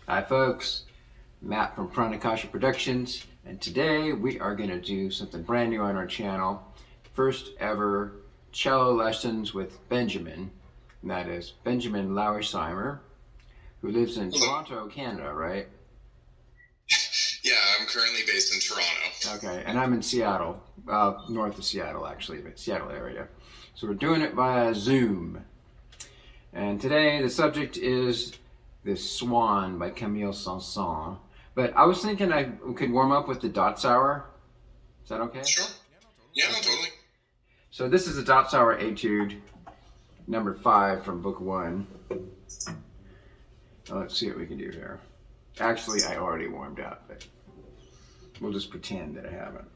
Hi folks, Matt from Pranakasha Productions, and today we are going to do something brand new on our channel. First ever cello lessons with Benjamin, and that is Benjamin Louwersheimer, who lives in Toronto, Canada, right? Yeah, I'm currently based in Toronto. Okay, and I'm in Seattle, north of Seattle actually, but Seattle area. So we're doing it via Zoom. And today the subject is this Swan by Camille Saint-Saëns. But I was thinking I could warm up with the Dotzauer. Is that okay? Sure. Yeah, no, totally. So this is a Dotzuaer Etude, number 5 from Book 1. Now let's see what we can do here. Actually, I already warmed up, but we'll just pretend that I haven't.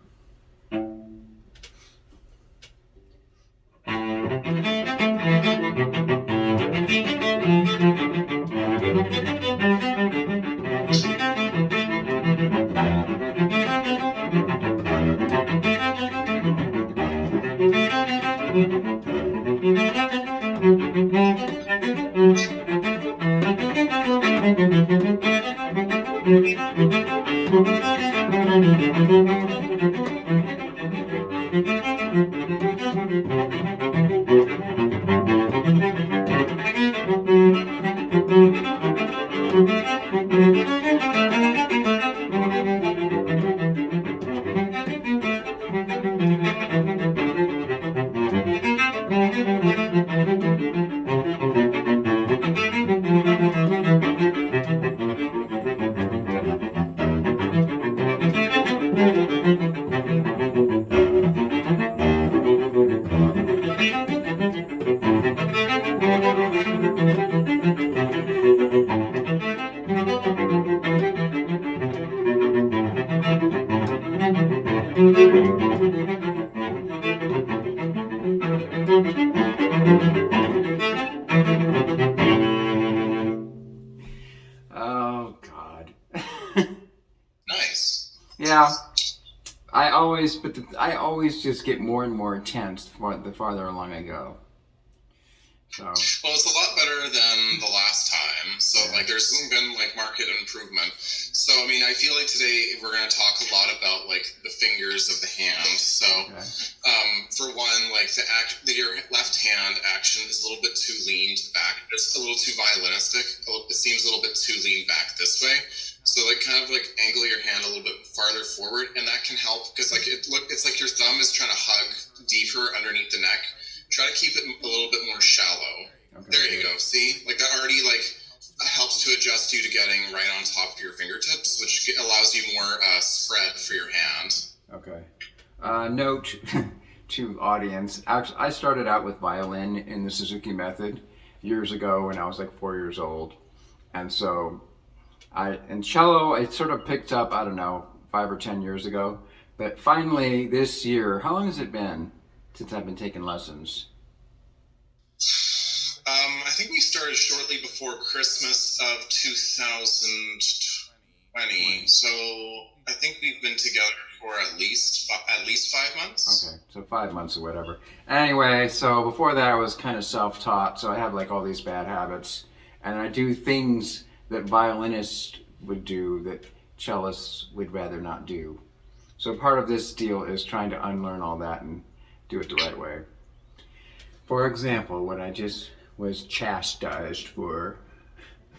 Oh God. Nice. Yeah, I always just get more and more intense the farther along I go. So. Well, it's a lot better than the last time. So, Yeah. there's been, market improvement. So, I feel like today we're going to talk a lot about, the fingers of the hand. So, Okay. For one, your left hand action is a little bit too lean back. It's a little too violinistic. It seems a little bit too lean back this way. So, angle your hand a little bit farther forward, and that can help because, it's like your thumb is trying to hug deeper underneath the neck. Try to keep it a little bit more shallow. Okay. There you go. See? That already, helps to adjust you to getting right on top of your fingertips, which allows you more spread for your hand. Okay. Note to audience, actually, I started out with violin in the Suzuki method years ago when I was 4 years old. And so, and cello, I sort of picked up, 5 or 10 years ago. But finally, this year, how long has it been since I've been taking lessons? I think we started shortly before Christmas of 2020. So I think we've been together for at least 5 months. Okay, so 5 months or whatever. Anyway, so before that I was kind of self-taught, so I have all these bad habits, and I do things that violinists would do that cellists would rather not do. So part of this deal is trying to unlearn all that and do it the right way. For example, what I just was chastised for.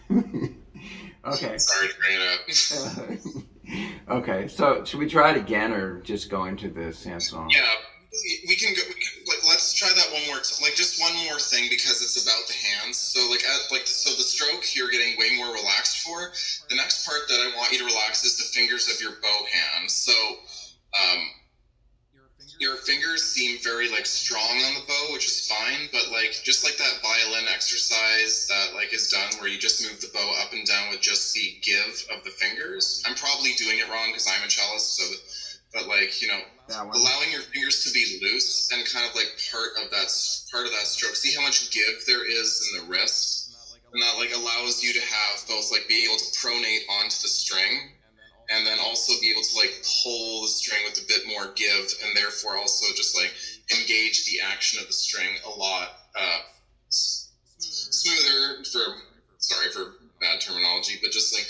Okay. Sorry to bring it up. Okay, so should we try it again or just go into the Saint-Saëns? Yeah, we can go. Let's try that one more. Just one more thing because it's about the hands. So so the stroke you're getting way more relaxed for. The next part that I want you to relax is the fingers of your bow hand. So, your fingers seem very strong on the bow, which is fine, but just that violin exercise that is done where you just move the bow up and down with just the give of the fingers. I'm probably doing it wrong because I'm a cellist, but allowing your fingers to be loose and kind of part of that stroke. See how much give there is in the wrist, and that allows you to have both being able to pronate onto the string and then also be able to pull the string with a bit more give, and therefore also just engage the action of the string a lot smoother. For bad bad terminology, but just like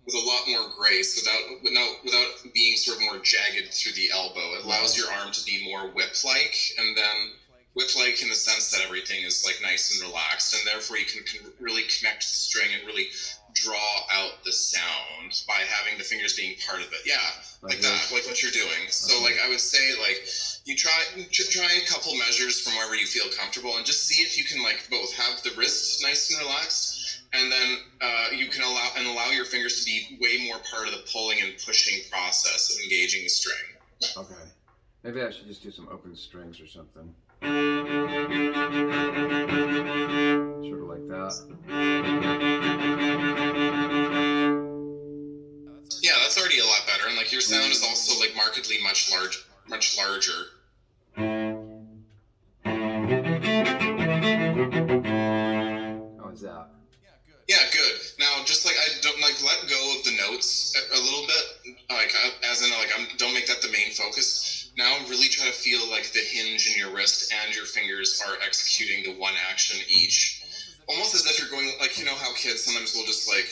with a lot more grace, without being sort of more jagged through the elbow. It allows your arm to be more whip-like, and then whip-like in the sense that everything is like nice and relaxed, and therefore you can really connect the string and really draw out the sound by having the fingers being part of it. Yeah, like that, like what you're doing. So like I would say like you try a couple measures from wherever you feel comfortable, and just see if you can like both have the wrist nice and relaxed, and then you can allow your fingers to be way more part of the pulling and pushing process of engaging the string. Okay. Maybe I should just do some open strings or something. Sort of like that. Yeah, that's already a lot better, and like your sound is also like markedly much larger. How is that? Yeah, good. Now, just like I don't like let go of the notes a little bit, like as in like don't make that the main focus. Now, really try to feel like the hinge in your wrist and your fingers are executing the one action each, almost as if you're going like, you know how kids sometimes will just like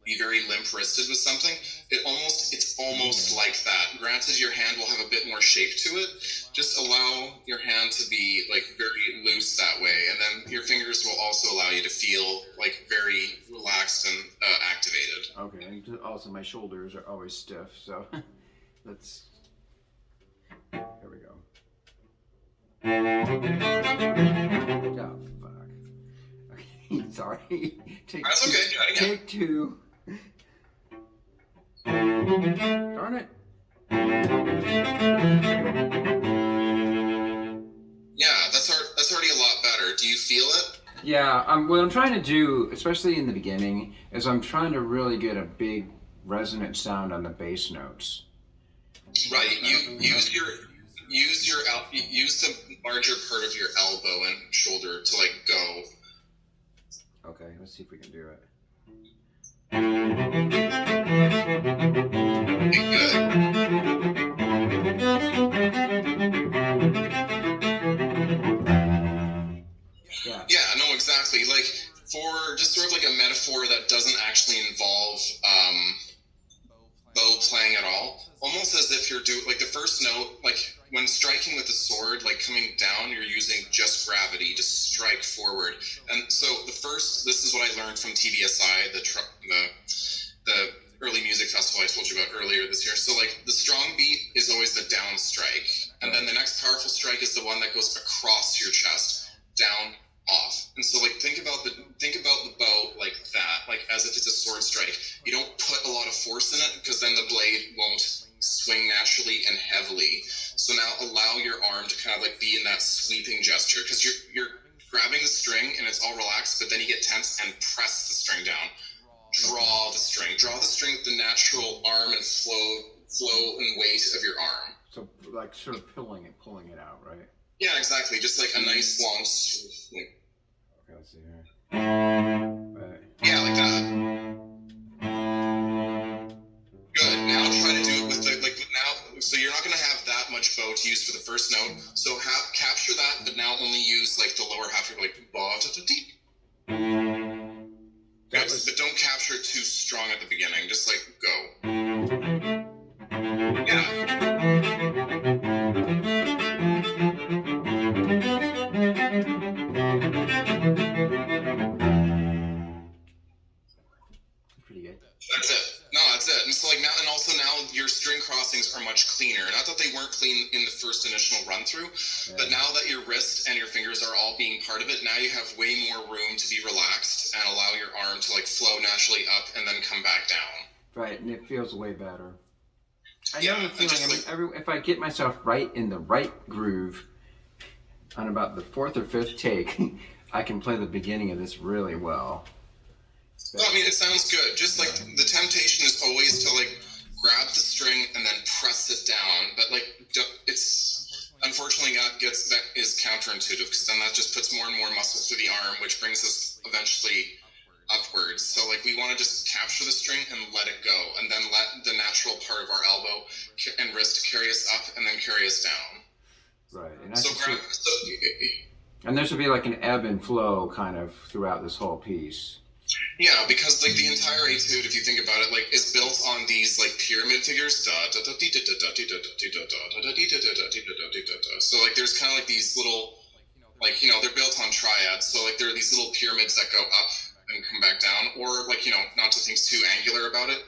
be very limp-wristed with something. It's almost like that. Granted, your hand will have a bit more shape to it. Just allow your hand to be like very loose that way, and then your fingers will also allow you to feel like very relaxed and activated. Okay, and also my shoulders are always stiff, so let's. Here we go. Oh fuck. Okay, sorry. That's okay. Take two. Darn it. Yeah, that's already a lot better. Do you feel it? Yeah, what I'm trying to do, especially in the beginning, is I'm trying to really get a big resonant sound on the bass notes. Right. Use the larger part of your elbow and shoulder to like go. Okay, let's see if we can do it. Good. Yeah, no, exactly. Like for just sort of like a metaphor that doesn't actually involve bow playing at all, almost as if you're doing like the first note, like when striking with the sword, like coming down, you're using just gravity to strike forward. And so this is what I learned from TBSI, the early music festival I told you about earlier this year. So like the strong beat is always the down strike, and then the next powerful strike is the one that goes across your chest, down, off. And so like think about the bow like that, like as if it's a sword strike. You don't put a lot of force in it because then the blade won't swing naturally and heavily. So now allow your arm to kind of like be in that sweeping gesture, because you're grabbing the string and it's all relaxed, but then you get tense and press the string down. Draw the string with the natural arm and flow and weight of your arm. So like sort of pulling it out, right? Yeah, exactly. Just like a nice long swing. Okay, let's see here. Right. Yeah, like that. Good. Now try to do it with so you're not going to have that much bow to use for the first note. So capture that, but now only use like the lower half of like ba da da dee. But don't capture it too strong at the beginning. Just like go. Yeah. Pretty good. That's it. No, that's it. And so like now your string crossings are much cleaner. Not that they weren't clean in the first initial run through, but now that your wrist and your fingers are all being part of it, now you have way more room to be relaxed and allow your arm to like flow naturally up and then come back down. Right, and it feels way better. I know the feeling. If I get myself right in the right groove, on about the fourth or fifth take, I can play the beginning of this really well. Well, I mean, it sounds good. Just like the temptation is always to like grab the string and then press it down, but like it's unfortunately that is counterintuitive, because then that just puts more and more muscle through the arm, which brings us eventually upwards. So like we want to just capture the string and let it go, and then let the natural part of our elbow and wrist carry us up and then carry us down. Right. And And there should be like an ebb and flow kind of throughout this whole piece. Yeah, because like the entire etude, if you think about it, like is built on these like pyramid figures. So like there's kind of like these little, like, you know, they're built on triads. So like there are these little pyramids that go up and come back down, or like, you know, not to think too angular about it,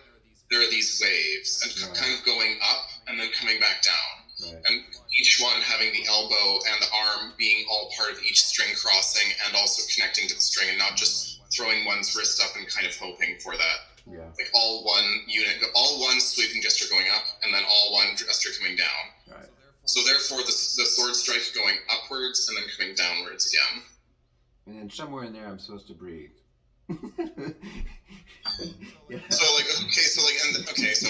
there are these waves and kind of going up and then coming back down. Right. And each one having the elbow and the arm being all part of each string crossing and also connecting to the string, and not just throwing one's wrist up and kind of hoping for that. Yeah. Like all one unit, all one sweeping gesture going up and then all one gesture coming down. Right. So therefore the sword strike going upwards and then coming downwards again. And then somewhere in there I'm supposed to breathe. Yeah. So like, okay, so like, and okay, so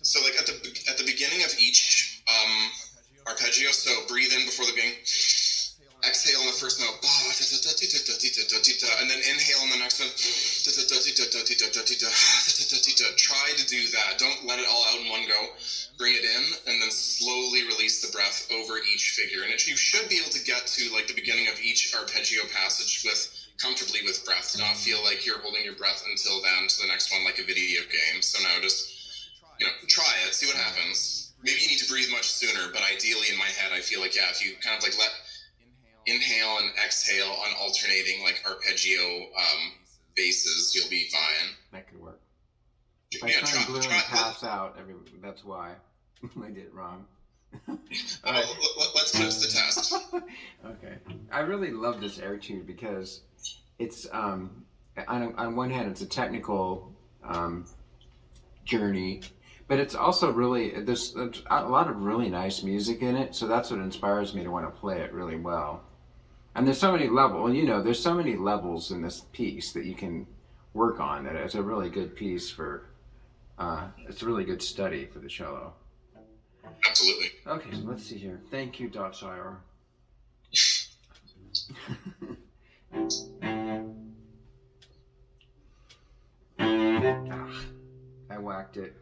so like at the beginning of each arpeggio, so breathe in before the beginning, exhale on the first note, and then inhale on the next one. Try to do that. Don't let it all out in one go. Bring it in, and then slowly release the breath over each figure. And you should be able to get to like the beginning of each arpeggio passage comfortably with breath. Not feel like you're holding your breath until then to the next one like a video game. So now just, you know, try it, see what happens. Maybe you need to breathe much sooner, but ideally in my head I feel like, yeah, if you kind of like let inhale and exhale on alternating like arpeggio bases, you'll be fine. That could work. If I try and glue and pass out, that's why I did it wrong. Let's test the test. Okay. I really love this etude because it's on one hand it's a technical journey, but it's also really there's a lot of really nice music in it, so that's what inspires me to want to play it really well. And there's so many levels, you know, there's so many levels in this piece that you can work on, that it's a really good piece for it's a really good study for the cello. Absolutely. Okay, so let's see here. Thank you, Dotzauer. I whacked it.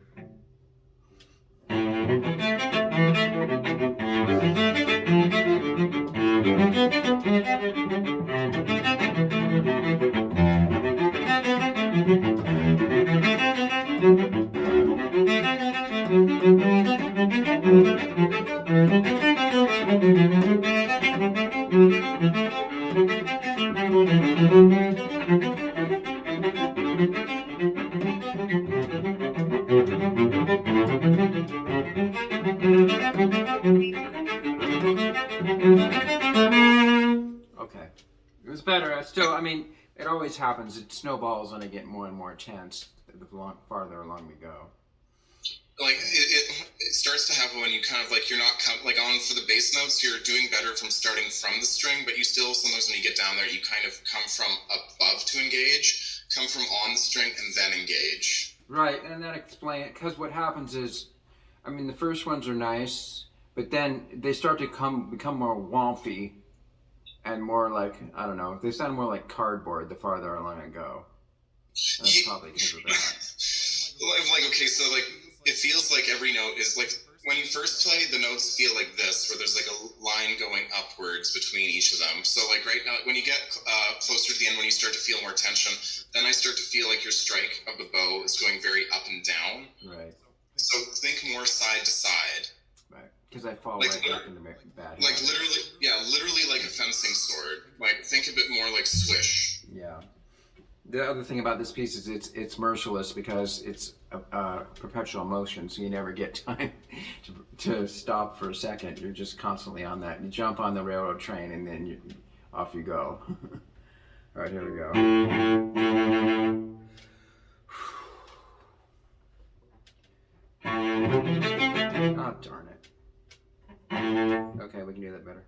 Okay, it was better. I mean, it always happens. It snowballs and I get more and more tense the farther along we go. Like it starts to happen when you kind of like, you're not like on for the bass notes, you're doing better from starting from the string, but you still sometimes when you get down there, you kind of come from above to engage, come from on the string and then engage. Right, and then explain it, because what happens is, I mean, the first ones are nice, but then they start to become more womphy and more like, I don't know, they sound more like cardboard the farther along I go. And that's probably because of that. Like, okay, so like, it feels like every note is like, when you first play, the notes feel like this, where there's like a line going upwards between each of them. So like right now, when you get closer to the end, when you start to feel more tension, then I start to feel like your strike of the bow is going very up and down. Right. So think more side to side. Right. Because I fall like, right back into bad Like habits. literally like a fencing sword. Like think of it more like swish. Yeah. The other thing about this piece is it's merciless because it's a perpetual motion, so you never get time to stop for a second. You're just constantly on that. You jump on the railroad train and then off you go. All right, here we go. Oh, darn it. Okay, we can do that better.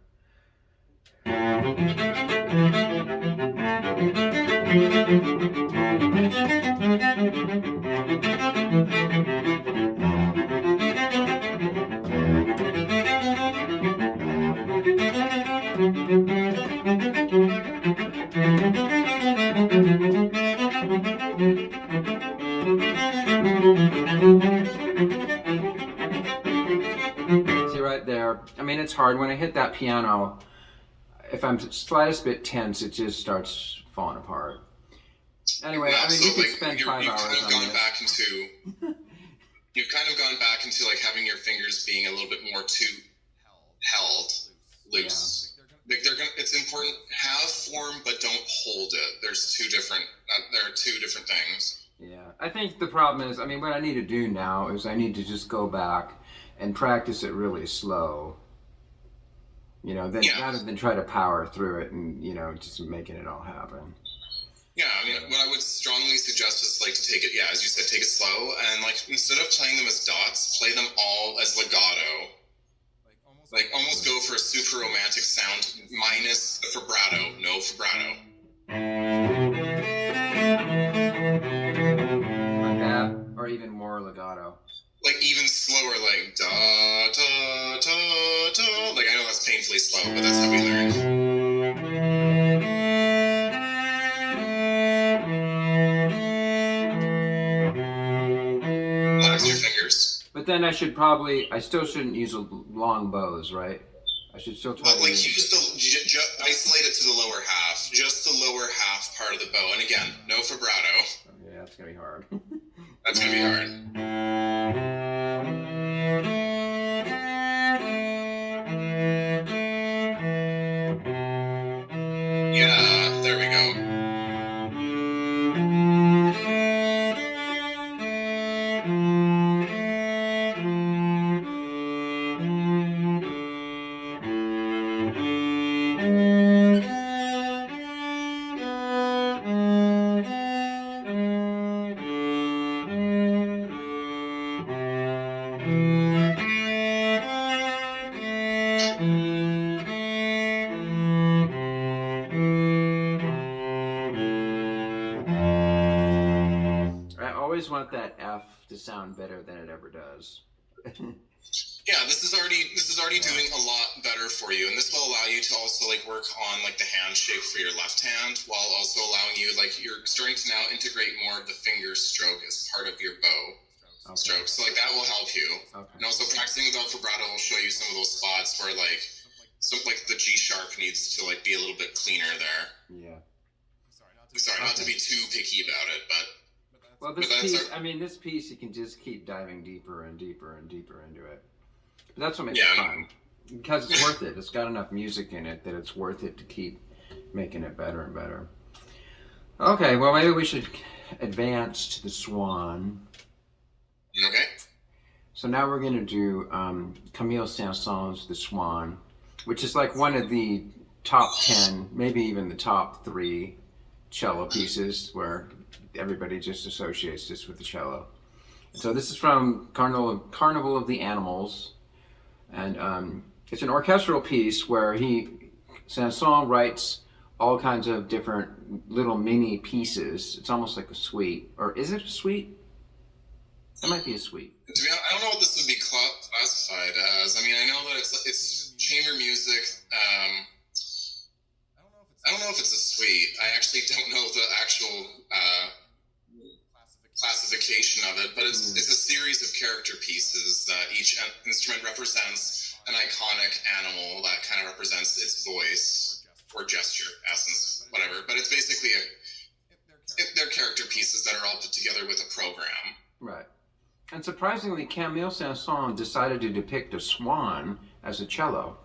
See right there, I mean, it's hard when I hit that piano. if I'm slightest bit tense, it just starts falling apart. Anyway, Yeah, I mean, so, you could like, spend you've 5 kind hours of on gone this. back into you've kind of gone back into like having your fingers being a little bit more held loose. Like they're gonna. It's important. Have form, but don't hold it. There's two different. There are two different things. Yeah, I think the problem is, I mean, what I need to do now is I need to just go back and practice it really slow. You know, then Yeah. rather than try to power through it and, you know, just making it all happen. Yeah, I mean, what I would strongly suggest is like to take it. Yeah, as you said, take it slow and like instead of playing them as dots, play them all as legato. Like almost go for a super romantic sound minus the vibrato. No vibrato. Like that, or even more legato. Like even slower, like da da da da. Like I know that's painfully slow, but that's how we learn. Relax your fingers. But then I still shouldn't use long bows, right? I should still try Well, to like use... just isolate it to the lower half, just the lower half part of the bow. And again, no vibrato. Yeah, that's gonna be hard. That's gonna be hard. Yeah, there we go. I always want that F to sound better than it ever does. Yeah, this is already doing a lot better for you, and this will allow you to also like work on like the hand shape for your left hand, while also allowing you like you're starting to now integrate more of the finger stroke as part of your bow stroke. So like that will help you, and also practicing without vibrato will show you some of those spots where like the G sharp needs to like be a little bit cleaner there. Yeah. Sorry, not to be too picky about it, but. Well, this piece, you can just keep diving deeper and deeper and deeper into it. But that's what makes it fun. Because it's worth it. It's got enough music in it that it's worth it to keep making it better and better. Okay, well, maybe we should advance to the Swan. Okay. So now we're going to do Camille Saint-Saëns' The Swan, which is like one of the top 10, maybe even the top 3 cello pieces where everybody just associates this with the cello. So this is from Carnival of the Animals, and it's an orchestral piece where Saint-Saëns writes all kinds of different little mini pieces. It's almost like a suite, or is it a suite? It might be a suite. To be honest, I don't know what this would be classified as. I mean, I know that it's chamber music. I don't know if it's a suite. I actually don't know the actual classification of it, but it's a series of character pieces that each instrument represents an iconic animal that kind of represents its voice or gesture, essence, whatever. But it's basically they're character pieces that are all put together with a program. Right. And surprisingly, Camille Saint-Saëns decided to depict a swan as a cello,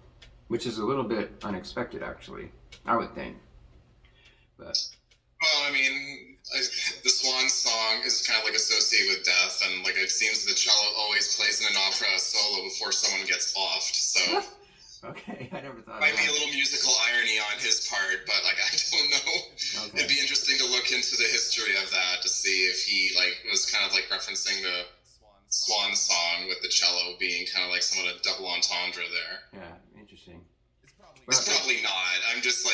which is a little bit unexpected, actually, I would think. But well, I mean, the Swan song is kind of like associated with death, and like it seems the cello always plays in an opera solo before someone gets offed. So okay, I never thought. Might be a little musical irony on his part, but like I don't know. Okay. It'd be interesting to look into the history of that to see if he like was kind of like referencing the Swan song with the cello being kind of like somewhat a double entendre there. Yeah, interesting. It's probably not. I'm just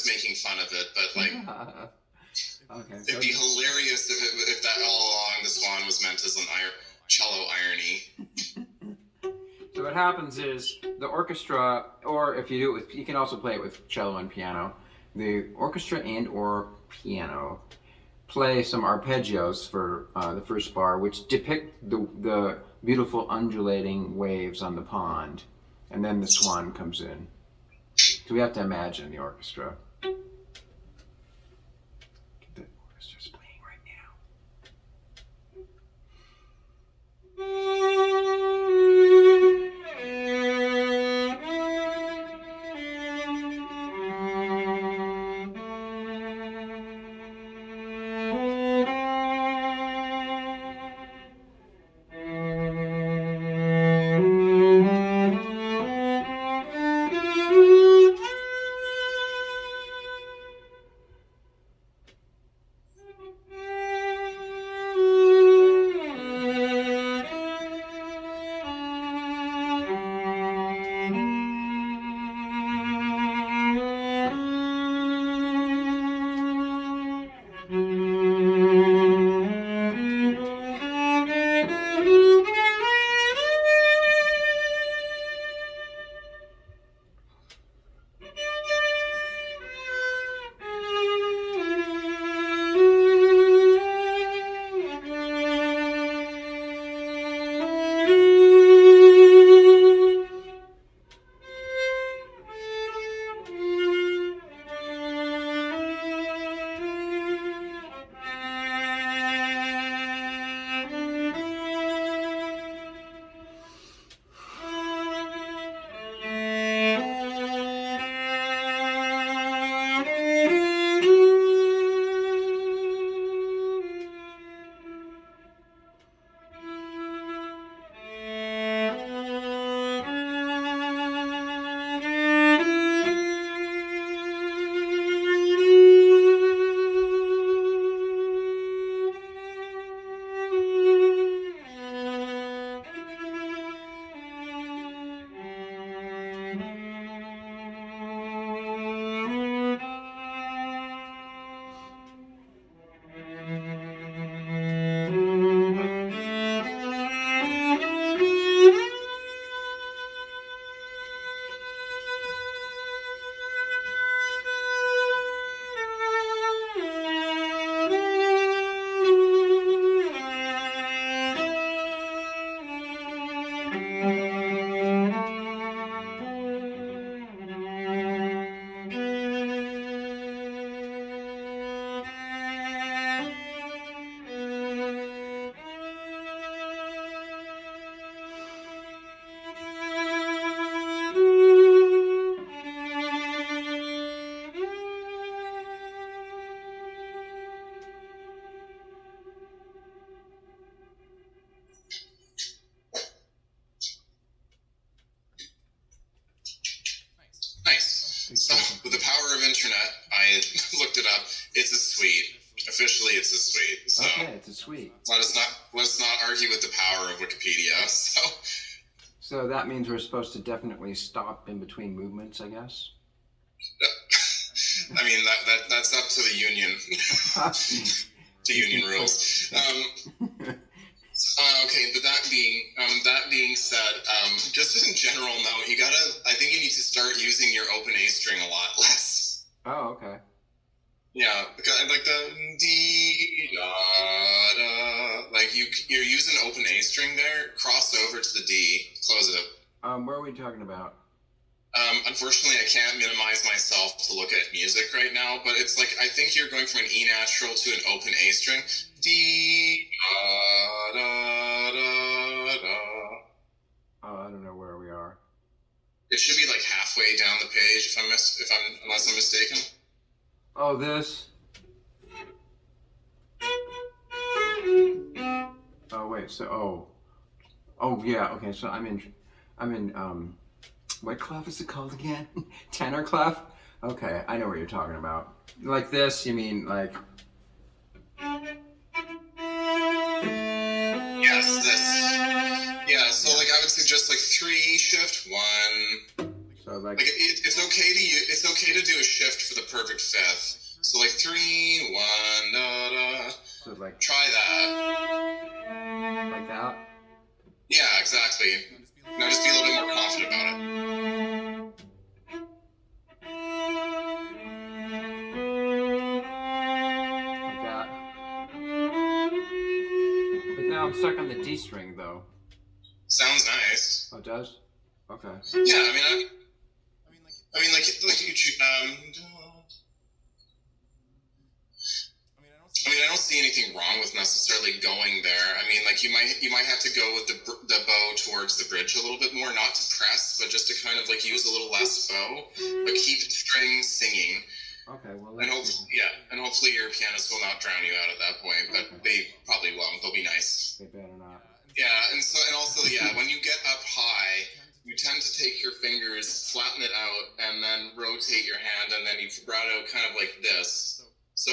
making fun of it, but like, okay, it'd be hilarious if that all along the Swan was meant as an cello irony. So what happens is the orchestra, or if you do it with, you can also play it with cello and piano. The orchestra and or piano play some arpeggios for the first bar, which depict the beautiful undulating waves on the pond, and then the swan comes in. So we have to imagine the orchestra. The orchestra's playing right now. Nice. So, with the power of internet, I looked it up. It's a suite. Officially, it's a suite. So Okay, it's a suite. let's not argue with the power of Wikipedia. So that means we're supposed to definitely stop in between movements, I guess. I mean that's up to the union. To union rules. Okay, but that being said, just in general note, I think you need to start using your open A string a lot less. Oh, okay. Yeah, because like the D da da, like you're using open A string there. Cross over to the D, close it. Where are we talking about? Unfortunately, I can't minimize myself to look at music right now, but it's like I think you're going from an E natural to an open A string. D da da da da. Oh, I don't know where we are. It should be like halfway down the page, unless I'm mistaken. Oh, this. Oh wait. So oh yeah. Okay. So I'm in what clef is it called again? Tenor clef. Okay, I know what you're talking about. Like this? You mean like? Yes, this. Yeah. So like I would suggest like 3 shift 1. So like it's okay to do a shift for the perfect fifth. So like 3 1 da da. So like try that. Like that. Yeah, exactly. Now just be a little bit more confident about it. Like that. But now I'm stuck on the D string though. Sounds nice. Oh, it does? Okay. Yeah, I mean I mean, like you. I mean, I don't see anything wrong with necessarily going there. I mean, like you might have to go with the bow towards the bridge a little bit more, not to press, but just to kind of like use a little less bow, but keep the strings singing. Okay, well, and hopefully your pianist will not drown you out at that point, but they probably won't. They'll be nice. They better not. Yeah, and also, when you get up high, you tend to take your fingers, flatten it out, and then rotate your hand, and then you vibrato kind of like this. So,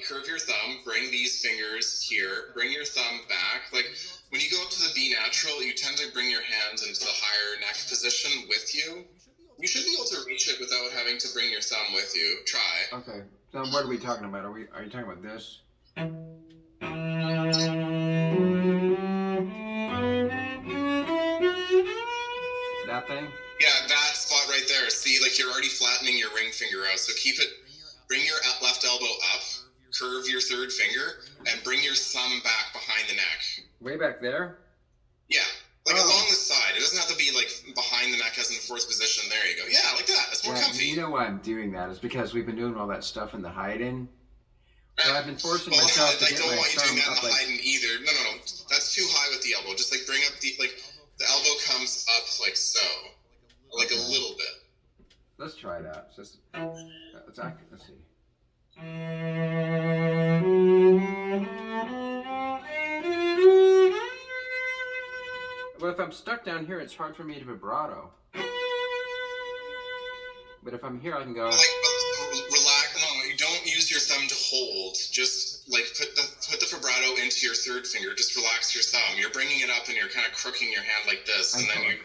curve your thumb, bring these fingers here, bring your thumb back. Like, when you go up to the B natural, you tend to bring your hands into the higher neck position with you. You should be able to reach it without having to bring your thumb with you. Try. Okay. So what are we talking about? Are you talking about this? That thing? Yeah, that spot right there. See, like you're already flattening your ring finger out. So bring your left elbow up, curve your third finger, and bring your thumb back behind the neck. Way back there? Yeah. Like along the side. It doesn't have to be like behind the neck as in the fourth position. There you go. Yeah, like that. That's more comfy. You know why I'm doing that is because we've been doing all that stuff in the hide-in. So I've been forcing myself to get my thumb up. I don't want you doing that in the hide-in either. No. That's too high with the elbow. Just like bring up the elbow comes up like so. Like a little bit. Let's try that. Let's see. Well, if I'm stuck down here, it's hard for me to vibrato. But if I'm here, I can go. Relax. No, you don't use your thumb to hold. Just like put the vibrato into your third finger. Just relax your thumb. You're bringing it up and you're kind of crooking your hand like this, and then you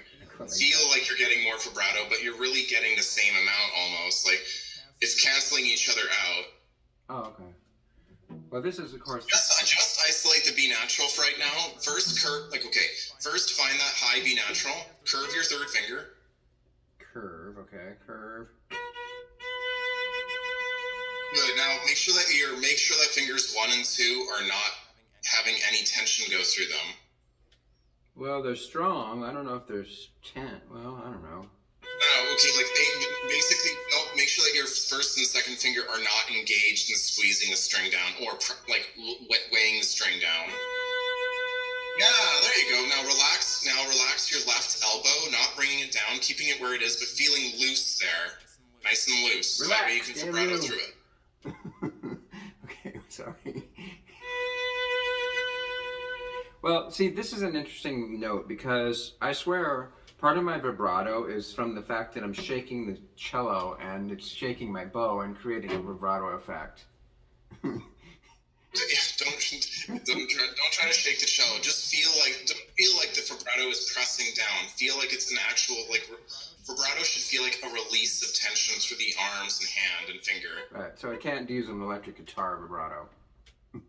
feel like you're getting more vibrato, but you're really getting the same amount almost. Like it's canceling each other out. Oh, okay. Well, this is, of course... Just isolate the B natural for right now. First find that high B natural. Curve your third finger. Curve. Good. Now, make sure that fingers 1 and 2 are not having any tension go through them. Well, they're strong. I don't know if there's 10. Well, I don't know. No, okay, basically, make sure that your first and second finger are not engaged in squeezing the string down or weighing the string down. Yeah, there you go. Now relax your left elbow, not bringing it down, keeping it where it is, but feeling loose there. Nice and loose. Relax, that way you can vibrato through it. Okay, sorry. Well, see, this is an interesting note because I swear part of my vibrato is from the fact that I'm shaking the cello and it's shaking my bow and creating a vibrato effect. Don't try to shake the cello. Just feel like the vibrato is pressing down. Feel like it's an actual vibrato should feel like a release of tension through the arms and hand and finger. Right. So I can't use an electric guitar vibrato. No.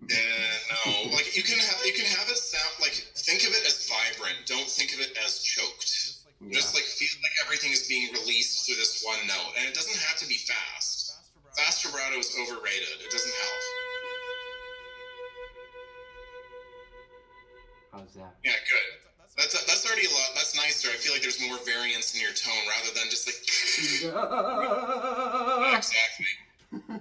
Like you can have it sound like think of it as vibrant. Don't think of it as choked. Yeah. Just like feel like everything is being released through this one note, and it doesn't have to be fast. Fast vibrato is overrated. It doesn't help. How's that? Yeah, good. That's already a lot. That's nicer. I feel like there's more variance in your tone rather than just like. Exactly.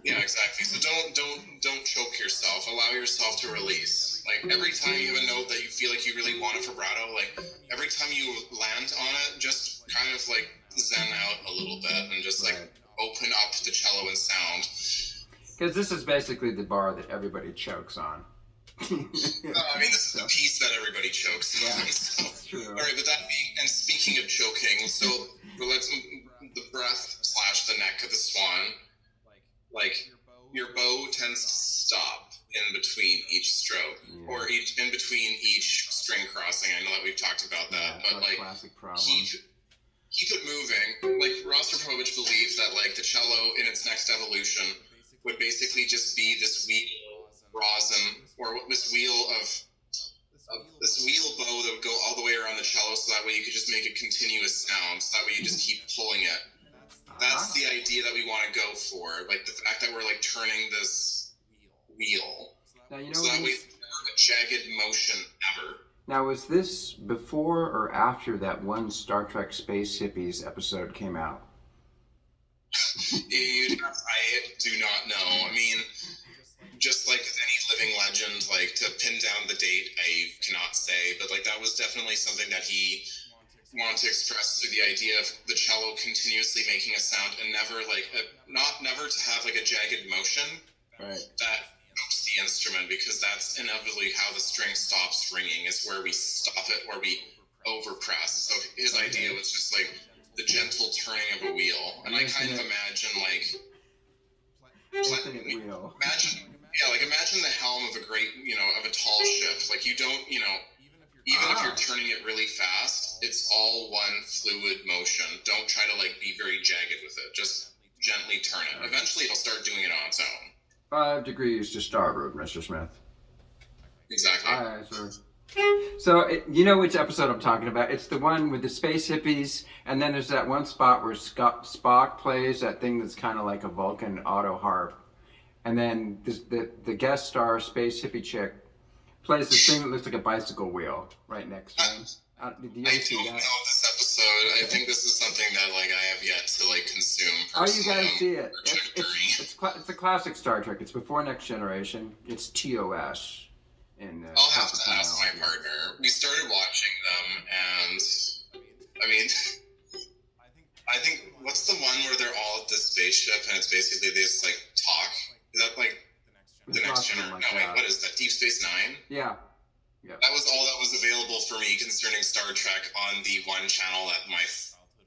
Yeah, exactly. So don't choke yourself. Allow yourself to release. Like every time you have a note that you feel like you really want a vibrato, like every time you land on it, just kind of like zen out a little bit and just like open up the cello and sound. Because this is basically the bar that everybody chokes on. I mean, this is the piece that everybody chokes on. Yeah, so. that's true. All right, but and speaking of choking, so let's the breath / the neck of the swan. Like your bow tends to stop in between each stroke or in between each string crossing. I know that we've talked about that, but like classic problem. Keep it moving. Like Rostropovich believed that like the cello in its next evolution would basically just be this wheel rosin or this wheel bow that would go all the way around the cello, so that way you could just make a continuous sound. So that way you just keep pulling it. That's the idea that we want to go for, like the fact that we're like turning this wheel. Now, you know, so that way it's never a jagged motion ever. Now, was this before or after that one Star Trek Space Hippies episode came out? I do not know. I mean, just like with any living legend, like to pin down the date, I cannot say, but like that was definitely something that he wanted to express through the idea of the cello continuously making a sound and never never to have like a jagged motion that helps the instrument, because that's inevitably how the string stops ringing, is where we stop it or we overpress. So his idea was just like the gentle turning of a wheel, and I kind of imagine like imagine the helm of a great, of a tall ship. Like you don't, even if you're turning it really fast, it's all one fluid motion. Don't try to like be very jagged with it. Just gently turn it. Eventually it'll start doing it on its own. 5 degrees to starboard, Mr. Smith. Exactly. All right, sir. So, you know which episode I'm talking about. It's the one with the space hippies, and then there's that one spot where Spock plays that thing that's kind of like a Vulcan auto harp. And then the guest star, space hippie chick, plays this thing that looks like a bicycle wheel right next to him. I don't know this episode. I think this is something that like I have yet to like consume. Oh, you gotta see it. It's a classic Star Trek. It's before Next Generation. It's TOS. I'll have to ask my partner. We started watching them, and I mean, I think what's the one where they're all at this spaceship and it's basically they just like talk? Is that like the Next Generation? No, wait, what is that? Deep Space Nine? Yeah. That was all that was available for me concerning Star Trek on the one channel that my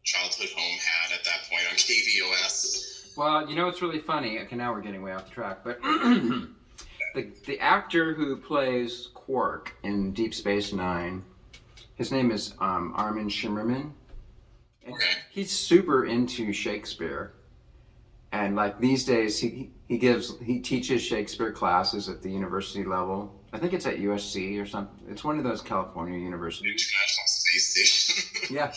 childhood home had at that point on KVOS. Well, you know what's really funny? Okay, now we're getting way off the track, but the actor who plays Quark in Deep Space Nine, his name is Armin Shimmerman. Okay. He's super into Shakespeare, and like these days he teaches Shakespeare classes at the university level. I think it's at USC or something. It's one of those California universities. International Space Station. Yeah.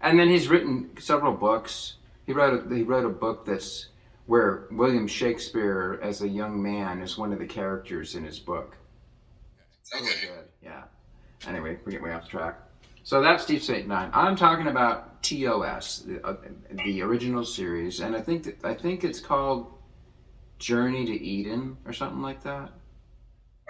And then he's written several books. He wrote a book that's where William Shakespeare as a young man is one of the characters in his book. Okay. Really good. Yeah. Anyway, we get way off track. So that's Deep Space Nine. I'm talking about TOS, the original series, and I think it's called Journey to Eden or something like that.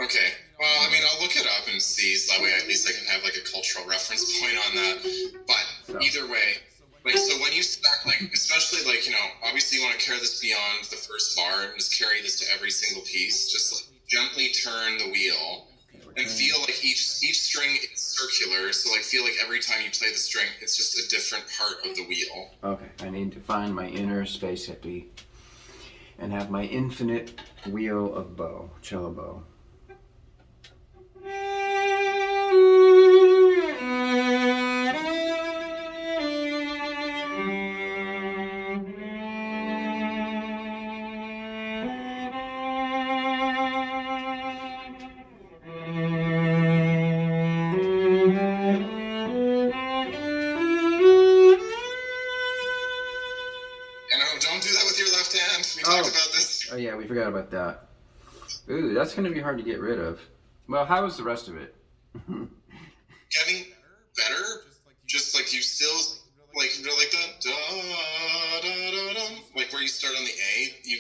Okay. Well, I mean, I'll look it up and see, so that way at least I can have like a cultural reference point on that. But either way, like, so when you start, like, especially like, obviously you want to carry this beyond the first bar and just carry this to every single piece. Just like, gently turn the wheel and feel like each string is circular. So like feel like every time you play the string, it's just a different part of the wheel. Okay. I need to find my inner space hippie and have my infinite wheel of bow, cello bow. Don't do that with your left hand. We talked about this. Oh yeah, we forgot about that. Ooh, that's going to be hard to get rid of. Well, how was the rest of it? Getting better. Just like you still like the da da da da, like where you start on the A, you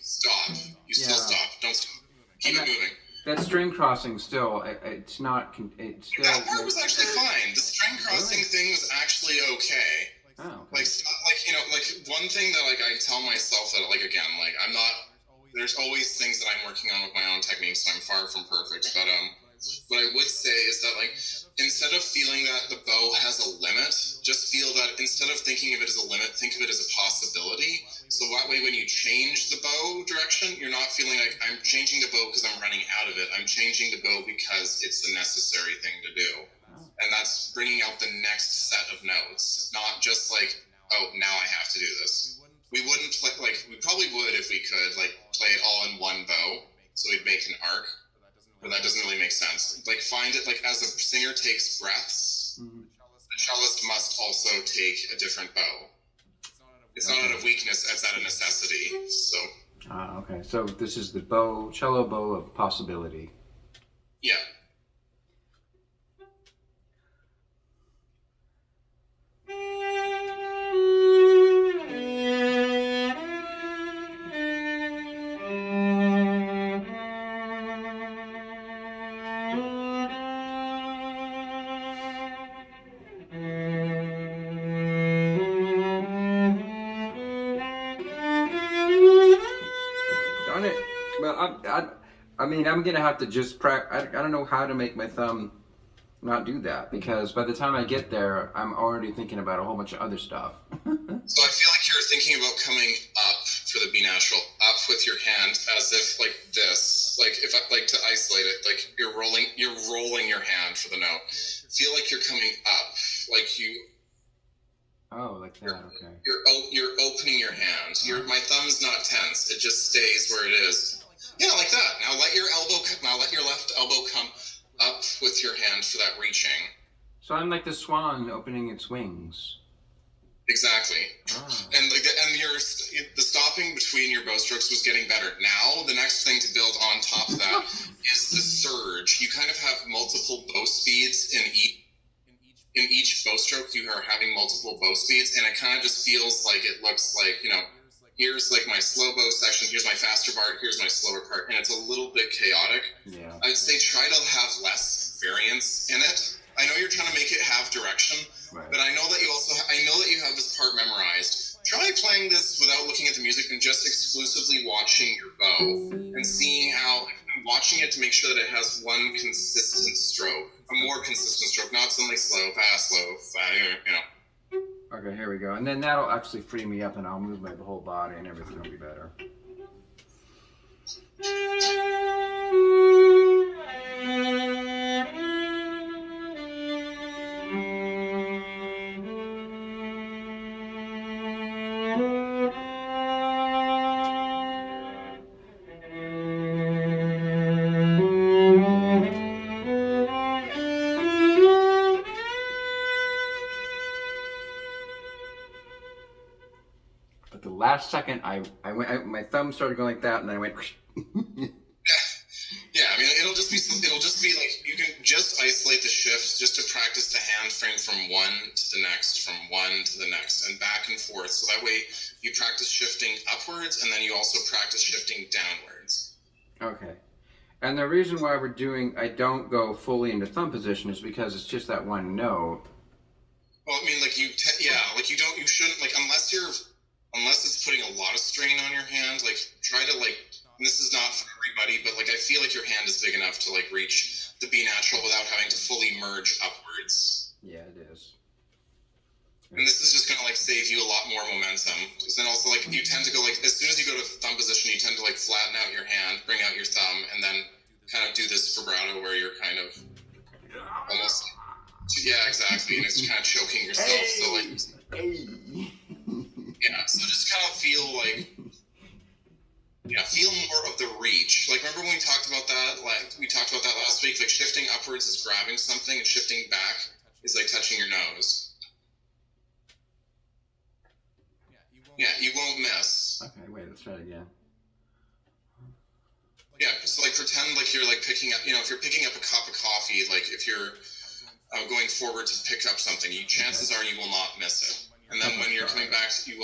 stop. You still stop. Don't stop. Keep it moving. That string crossing still, it's not. It's still. That part was actually fine. The string crossing thing was actually okay. Oh, Like okay. one thing that like I tell myself that like again like I'm not. There's always things that I'm working on with my own techniques, so I'm far from perfect. But what I would say is that like instead of feeling that the bow has a limit, just feel that instead of thinking of it as a limit, think of it as a possibility. So that way, when you change the bow direction, you're not feeling like I'm changing the bow because I'm running out of it. I'm changing the bow because it's the necessary thing to do. And that's bringing out the next set of notes, not just like, oh, now I have to do this. We wouldn't play, like, we probably would if we could, like, play it all in one bow, so we'd make an arc, but that doesn't really make sense. Like, find it, like, as a singer takes breaths, the cellist must also take a different bow. It's not out of weakness, it's out of necessity, so. Okay, so this is the cello bow of possibility. Yeah. Darn it. Well, I mean, I'm going to have to just I don't know how to make my thumb not do that, because by the time I get there, I'm already thinking about a whole bunch of other stuff. So I feel like you're thinking about coming up for the B natural, up with your hand as if like this, like if I like to isolate it, like you're rolling your hand for the note. Feel like you're coming up, like you. Oh, like that. Okay. You're opening your hand. My thumb's not tense. It just stays where it is. Yeah, like that. Now let your left elbow come up with your hand for that reaching. So I'm like the swan opening its wings. Exactly. Oh. And the stopping between your bow strokes was getting better. Now the next thing to build on top of that is the surge. You kind of have multiple bow speeds in each bow stroke. You are having multiple bow speeds, and it kind of just feels like it looks like, here's like my slow bow section, here's my faster part, here's my slower part, and it's a little bit chaotic. Yeah. I'd say try to have less variance in it. I know you're trying to make it have direction, right, but I know that you have this part memorized. Try playing this without looking at the music and just exclusively watching your bow and seeing watching it to make sure that it has one consistent stroke, a more consistent stroke, not suddenly slow, fast, Okay, here we go. And then that'll actually free me up, and I'll move my whole body, and everything will be better. But the last second, I went, my thumb started going like that, and then I went. Yeah, I mean, it'll just be like, you can just isolate the shifts just to practice the hand frame from one to the next, and back and forth. So that way you practice shifting upwards, and then you also practice shifting downwards. Okay. And the reason why I don't go fully into thumb position is because it's just that one note. Well, I mean, like you shouldn't, like, unless it's putting a lot of strain on your hand, like, try to, like, and this is not for everybody, but, like, I feel like your hand is big enough to, like, reach the B natural without having to fully merge upwards. Yeah, it is. And this is just going to, like, save you a lot more momentum. Because then also, like, you tend to go, like, as soon as you go to thumb position, you tend to, like, flatten out your hand, bring out your thumb, and then kind of do this vibrato where you're kind of almost, yeah, exactly, and it's kind of choking yourself. So, like, yeah, so just kind of feel more of the reach. Like, remember when we talked about that? Like, we talked about that last week. Like, shifting upwards is grabbing something, and shifting back is like touching your nose. Yeah, you won't miss. Okay, wait, let's try it again. Yeah, so like pretend like you're like picking up, if you're picking up a cup of coffee, like if you're going forward to pick up something, chances are you will not miss it. And then when you're coming back, you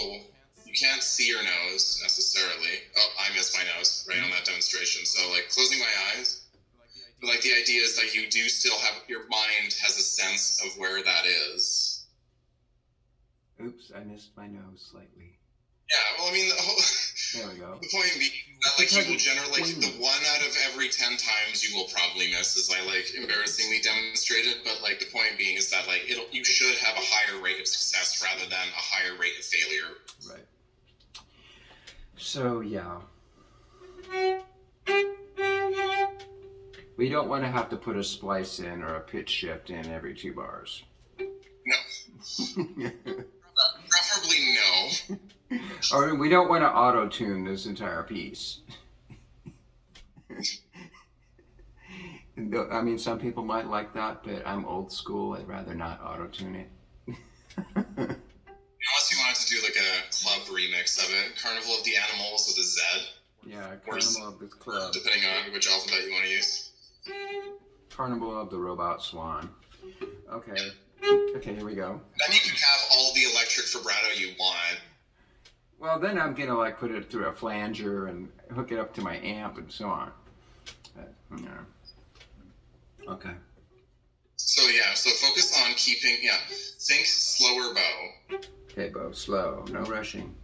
can't see your nose necessarily. Oh, I missed my nose right on that demonstration. So like closing my eyes, but like the idea is that you do still have, your mind has a sense of where that is. Oops, I missed my nose slightly. Yeah, well, I mean, there we go. The point being that, like, you will generally, like, the 1 out of every 10 times you will probably miss, as I, like, embarrassingly demonstrated, but, like, the point being is that, like, you should have a higher rate of success rather than a higher rate of failure. Right. So, yeah. We don't want to have to put a splice in or a pitch shift in every 2 bars. No. Preferably no. Or we don't want to auto-tune this entire piece. I mean, some people might like that, but I'm old school. I'd rather not auto-tune it. Unless you wanted to do like a club remix of it. Carnival of the Animals with a Z. Yeah, Carnival of the Club. Depending on which alphabet you want to use. Carnival of the Robot Swan. Okay. Okay, here we go. Then you can have all the electric vibrato you want. Well, then I'm gonna like put it through a flanger and hook it up to my amp and so on. Okay. So yeah, so focus on keeping, think slower bow. Okay, bow, slow, no rushing.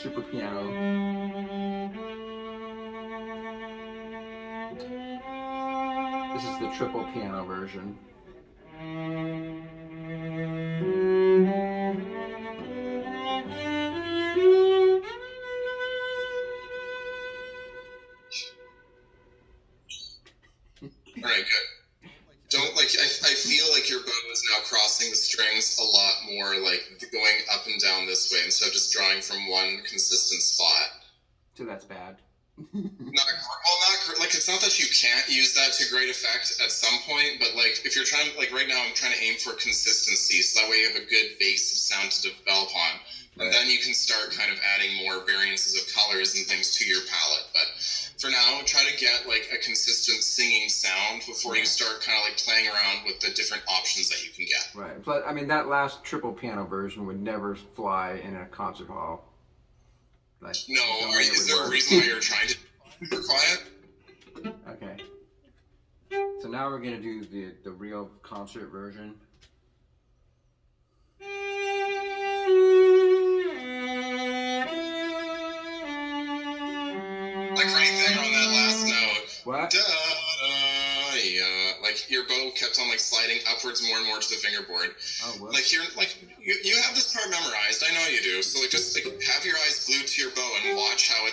super piano. This is the triple piano version. All right, good. Don't like. I feel like your bow is now crossing the strings a lot more, like going up and down this way instead of just drawing from one consistent spot. So that's bad. Not like it's not that you can't use that to great effect at some point, but like if you're trying, like right now, I'm trying to aim for consistency, so that way you have a good base of sound to develop on, and then you can start kind of adding more variances of colors and things to your palette. But for now, try to get like a consistent singing sound before you start kind of like playing around with the different options that you can get. Right, but I mean that last triple piano version would never fly in a concert hall. Like, no, is there a reason why you're trying to be quiet? Okay. So now we're gonna do the real concert version. Like right there on that last note. What? Yeah. Like your bow kept on like sliding upwards more and more to the fingerboard. Oh, well. Like you're like you have this part memorized. I know you do. So like just like have your eyes glued to your bow and watch how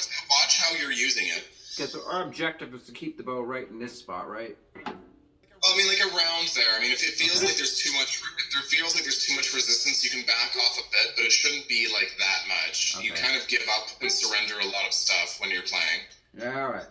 you're using it. Okay, so our objective is to keep the bow right in this spot, right? Well, I mean, like around there. I mean, if it feels like there's too much, resistance, you can back off a bit, but it shouldn't be like that much. Okay. You kind of give up and surrender a lot of stuff when you're playing. All right.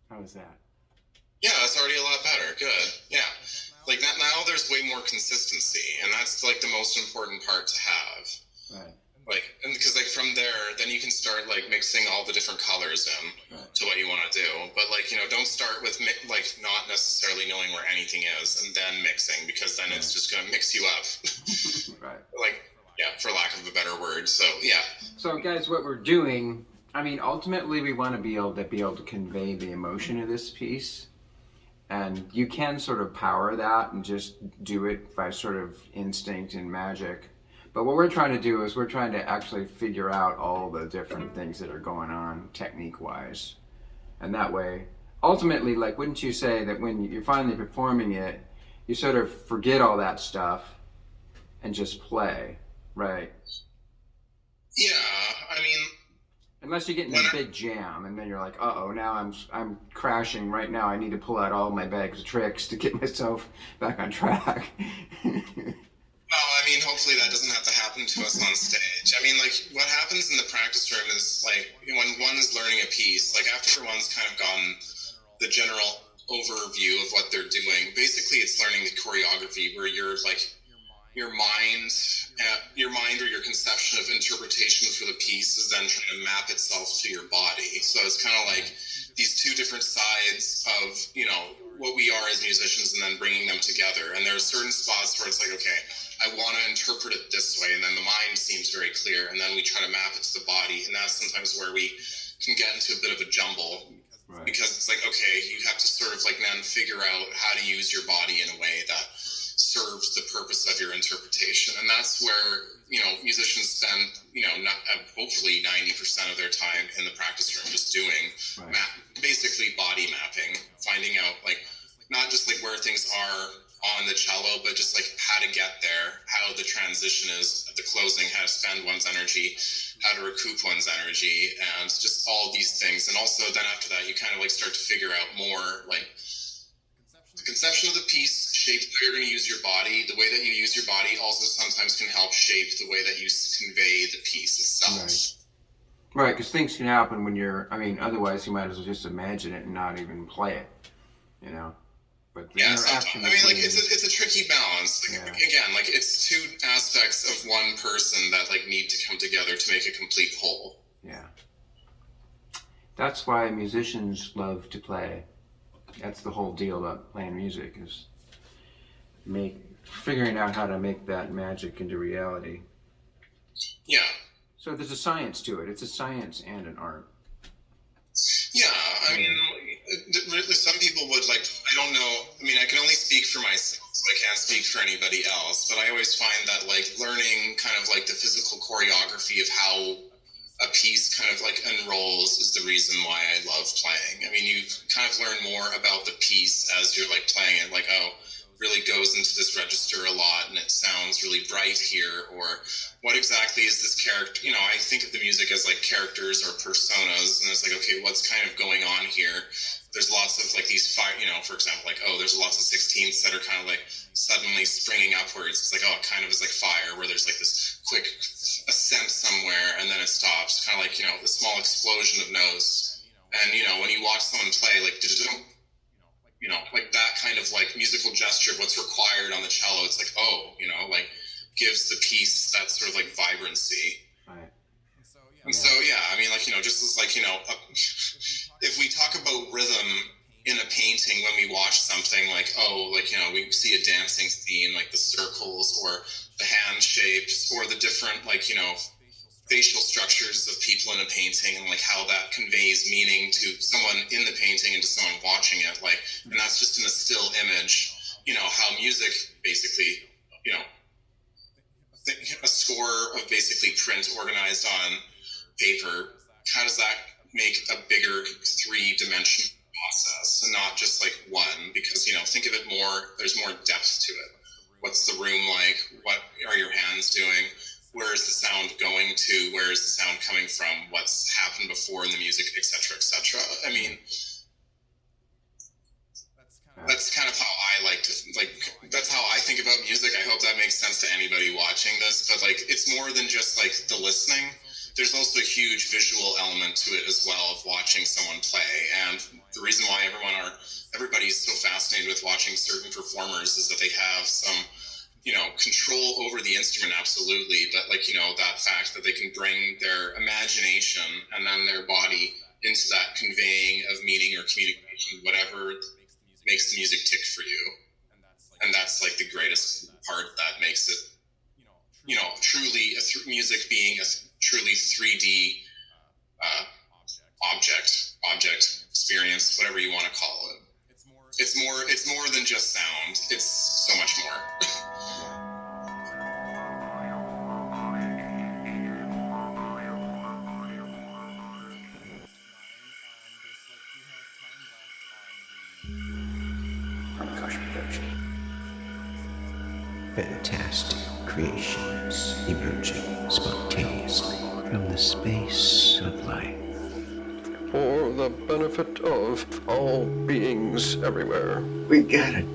How is that? Yeah, that's already a lot better. Good. Yeah. Like that now there's way more consistency, and that's like the most important part to have. Right. Like, and because like from there, then you can start like mixing all the different colors in to what you want to do. But like, you know, don't start with like not necessarily knowing where anything is and then mixing, because then it's just gonna mix you up. Right. Like, yeah, for lack of a better word. So yeah. So guys, what we're doing, I mean, ultimately we want to be able to convey the emotion of this piece. And you can sort of power that and just do it by sort of instinct and magic. But what we're trying to do is we're trying to actually figure out all the different things that are going on technique-wise. And that way, ultimately, like, wouldn't you say that when you're finally performing it, you sort of forget all that stuff and just play, right? Yeah, I mean... Unless you get in a big jam, and then you're like, uh-oh, now I'm crashing right now. I need to pull out all my bags of tricks to get myself back on track. Well, I mean, hopefully that doesn't have to happen to us on stage. I mean, like, what happens in the practice room is, like, when one is learning a piece, like, after one's kind of gotten the general overview of what they're doing, basically it's learning the choreography where you're, like, your mind or your conception of interpretation for the piece is then trying to map itself to your body. So it's kind of like these two different sides of, you know, what we are as musicians and then bringing them together. And there are certain spots where it's like, okay, I want to interpret it this way. And then the mind seems very clear. And then we try to map it to the body. And that's sometimes where we can get into a bit of a jumble. Right. Because it's like, okay, you have to sort of like then figure out how to use your body in a way that serves the purpose of your interpretation. And that's where, you know, musicians spend, you know, hopefully 90% of their time in the practice room just doing basically body mapping, finding out like not just like where things are on the cello, but just like how to get there, how the transition is at the closing, how to spend one's energy, how to recoup one's energy, and just all these things. And also then after that, you kind of like start to figure out more like the conception of the piece shapes how you're going to use your body. The way that you use your body also sometimes can help shape the way that you convey the piece itself. Right, because things can happen when you're, I mean, otherwise you might as well just imagine it and not even play it, you know? But yeah, sometimes. I mean, like, it's a tricky balance. Like, again, like, it's two aspects of one person that, like, need to come together to make a complete whole. Yeah. That's why musicians love to play. That's the whole deal about playing music, is figuring out how to make that magic into reality. Yeah. So there's a science to it. It's a science and an art. Yeah, I mean, some people would like, I don't know, I mean, I can only speak for myself, so I can't speak for anybody else, but I always find that like learning kind of like the physical choreography of how a piece kind of like unrolls is the reason why I love playing. I mean, you kind of learn more about the piece as you're like playing it, like, oh, really goes into this register a lot and it sounds really bright here, or what exactly is this character? You know, I think of the music as like characters or personas, and it's like, okay, what's kind of going on here? There's lots of like these fire, you know, for example, like, oh, there's lots of 16ths that are kind of like suddenly springing upwards. It's like, oh, it kind of is like fire, where there's like this quick ascent somewhere and then it stops, kind of like, you know, the small explosion of notes. And, you know, when you watch someone play, like, you know, like that kind of like musical gesture of what's required on the cello, it's like, oh, you know, like gives the piece that sort of like vibrancy. Right. And so, yeah, I mean, like, you know, just as like, you know, if we talk about rhythm in a painting, when we watch something like, oh, like, you know, we see a dancing scene, like the circles or the hand shapes or the different, like, you know, facial structures of people in a painting, and like how that conveys meaning to someone in the painting and to someone watching it, like, and that's just in a still image. You know, how music basically, you know, a score of basically print organized on paper, how does that make a bigger three-dimensional process and not just like one? Because, you know, think of it more, there's more depth to it. What's the room like? What are your hands doing? Where is the sound going to? Where is the sound coming from? What's happened before in the music, etc., etc.? I mean, that's kind of how I like to, like, that's how I think about music. I hope that makes sense to anybody watching this, but like, it's more than just like the listening. There's also a huge visual element to it as well, of watching someone play. And the reason why everybody's so fascinated with watching certain performers is that they have some, you know, control over the instrument, absolutely, but like, you know, that fact that they can bring their imagination and then their body into that conveying of meaning or communication, whatever makes the music tick for you. And that's like the greatest part that makes it, you know, truly music being a truly 3D object experience, whatever you want to call it. It's more than just sound. It's so much more. Fantastic creations emerging spontaneously from the space of life. For the benefit of all beings everywhere. We gotta